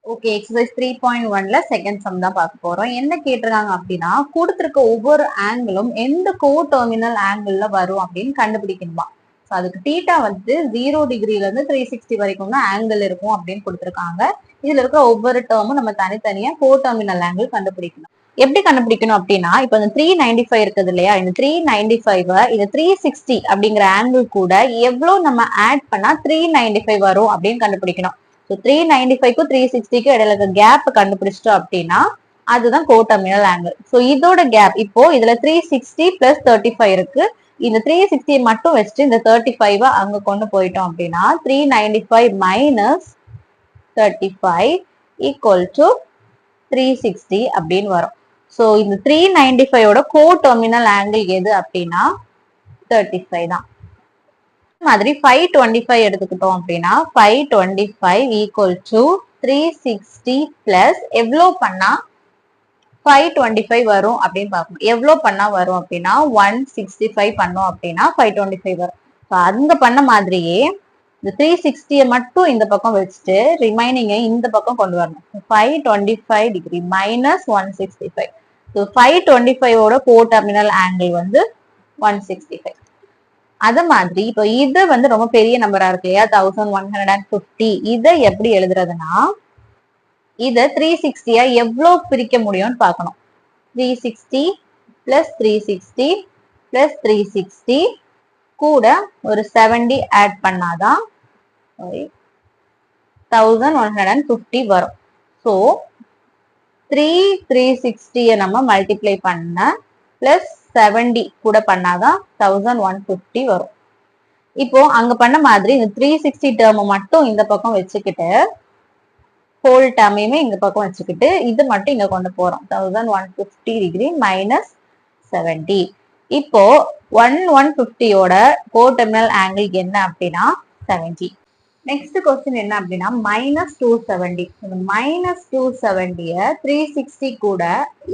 Okay, exercise 3.1ல second sum தான் பார்க்க போறோம். என்ன கேட்டிருக்காங்க அப்படின்னா, கொடுத்திருக்க ஒவ்வொரு ஆங்கிளும் எந்த கோடெர்மினல் ஆங்கிள் வரும் அப்படின்னு கண்டுபிடிக்கணுமா. ஸோ அதுக்கு தீட்டா வந்து 0 டிகிரில இருந்து 360 வரைக்கும் தான் ஆங்கிள் இருக்கும் அப்படின்னு கொடுத்திருக்காங்க. இதுல இருக்கிற ஒவ்வொரு டேர்மும் நம்ம தனித்தனியா கோடெர்மினல் ஆங்கிள் கண்டுபிடிக்கணும். எப்படி கண்டுபிடிக்கணும் அப்படின்னா, இப்போ இந்த 395 இருக்குது இல்லையா, இந்த 395 இந்த 360 அப்படிங்கிற ஆங்கிள் கூட எவ்வளவு நம்ம ஆட் பண்ணா 395 வரும் அப்படின்னு கண்டுபிடிக்கணும். ஸோ 395க்கும் 360க்கும் இடையில இருக்க கேப் கண்டுபிடிச்சிட்டோம் அப்படின்னா அதுதான் கோடெர்மினல் ஆங்கிள். ஸோ இதோட கேப் இப்போ இதுல 360 பிளஸ் 35 இருக்கு. இந்த 360 மட்டும் வச்சுட்டு இந்த 35 அங்க கொண்டு போயிட்டோம் அப்படின்னா 395 மைனஸ் 35 ஈக்குவல் டு 360 அப்படின்னு வரும். ஸோ இந்த 395ஓட கோடெர்மினல் ஆங்கிள் எது அப்படின்னா 35 தான். மாதிரி 525 எடுத்துக்கிட்டோம் அப்படின்னா 525 ஈக்குவல் டு 360 பிளஸ் எவ்வளோ பண்ணா 525 வரும் அப்படின்னு பார்க்கணும். எவ்வளோ பண்ணா வரும் அப்படின்னா 165 பண்ணோம் அப்படின்னா 525 வரும். ஸோ அங்க பண்ண மாதிரியே இந்த 360 மட்டும் இந்த பக்கம் வச்சுட்டு ரிமைனிங்கை இந்த பக்கம் கொண்டு வரணும். 525 டிகிரி மைனஸ் 165. ஸோ 525ஓட கோடெர்மினல் ஆங்கிள் வந்து 165. அத மாதிரி இப்போ இது வந்து ரொம்ப பெரிய நம்பரா இருக்கு இல்லையா, 1150. இதை எப்படி எழுதுறதுன்னா, இத 360 எவ்வளவு பிரிக்க முடியும்னு பார்க்கணும். 360 பிளஸ் 360 பிளஸ் 360 கூட ஒரு 70 ஆட் பண்ணாதான் 1150 வரும். ஸோ 360 நம்ம மல்டிப்ளை பண்ண பிளஸ் 70 கூட பண்ணாதான் 1150 வரும். இப்போ அங்க பண்ண மாதிரி இந்த 360 டேர்ம் மட்டும் இந்த பக்கம் வச்சுக்கிட்டு ஹோல் டேர்மையுமே இந்த பக்கம் வச்சுக்கிட்டு இது மட்டும் இங்க கொண்டு போறோம். 1150 டிகிரி மைனஸ் 70. இப்போ 1150ஓட கோடெர்மினல் ஆங்கிள் என்ன அப்படின்னா 70. நெக்ஸ்ட் கொஸ்டின் என்ன அப்படின்னா மைனஸ் 270. இந்த மைனஸ் 270 360 கூட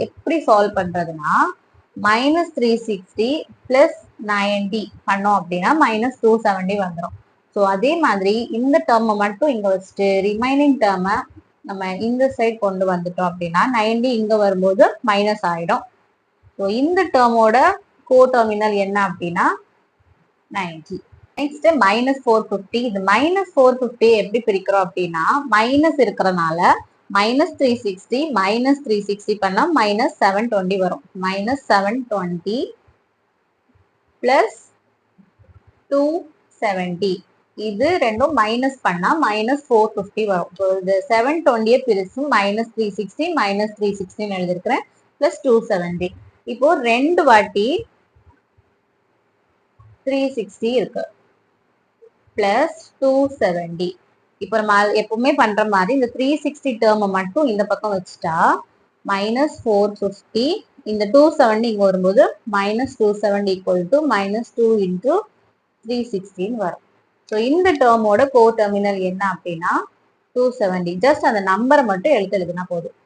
எப்படி சால்வ் பண்றதுன்னா மைனஸ் 360 பிளஸ் 90 பண்ணோம் அப்படின்னா மைனஸ் 270 வந்துடும். ஸோ அதே மாதிரி இந்த டேர்மை மட்டும் இங்க வச்சுட்டு ரிமைனிங் டேர்மை நம்ம இந்த சைட் கொண்டு வந்துட்டோம் அப்படின்னா 90 இங்க வரும்போது மைனஸ் ஆயிடும். ஸோ இந்த டேர்மோட கோடெர்மினல் என்ன அப்படின்னா 90. Next minus 450. இது மைனஸ் 450 எப்படி பிரிக்கிறோம் அப்படின்னா மைனஸ் இருக்கிறதுனால மைனஸ் 360 மைனஸ் 360 பண்ணா மைனஸ் 720 வரும். மைனஸ் 720 பிளஸ் 270 இது ரெண்டும் மைனஸ் பண்ணா மைனஸ் 450 வரும். இது 720 பிரிச்சு மைனஸ் 360 மைனஸ் 360 எழுதிருக்கிறேன் பிளஸ் 270. இப்போ ரெண்டு வாட்டி 360 இருக்கு பிளஸ் 270. இப்போ நம்ம எப்பவுமே பண்ற மாதிரி இந்த 360 டேர்மை மட்டும் இந்த பக்கம் வச்சுட்டா மைனஸ் 450 இந்த 270 இங்க வரும்போது minus 270 equal to minus 2 into 360 வரும். ஸோ இந்த டேர்மோட கோடெர்மினல் என்ன அப்படின்னா 270. ஜஸ்ட் அந்த நம்பரை மட்டும் எழுதுனா போதும்.